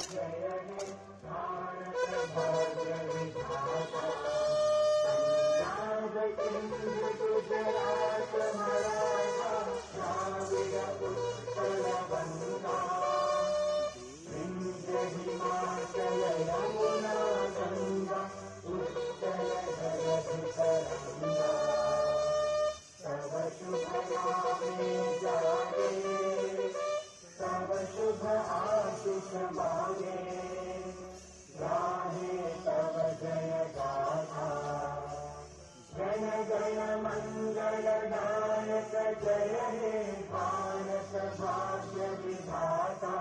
जय हे भारत भाग्य विधाता। पंजाब सिंध गुजरात मराठा द्राविड़ उत्कल बंगा, विंध्य हिमाचल यमुना गंगा उत्कल जगत तरंगा। तव शुभ नामे जागे, तव शुभ आशीष मांगे, गाहे तव जय गाथा। जन गण मंगल दायक जय हे भारत भाग्य विधाता।